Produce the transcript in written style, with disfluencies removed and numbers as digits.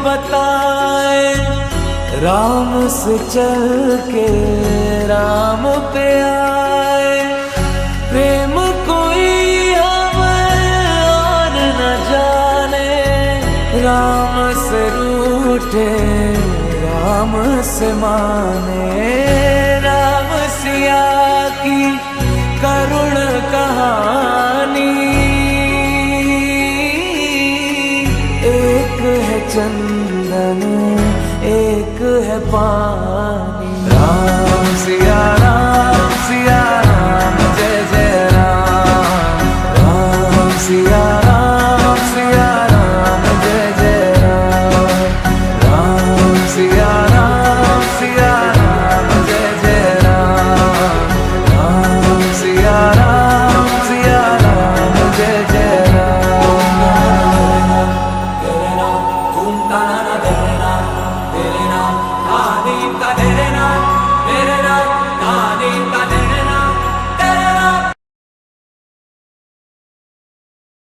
बताए, राम से चल के राम पे आए। प्रेम कोई हमें और न जाने, राम से रूठे राम से माने। राम सिया की करुण कहानी, एक है चंदन एक है पानी। राम सिया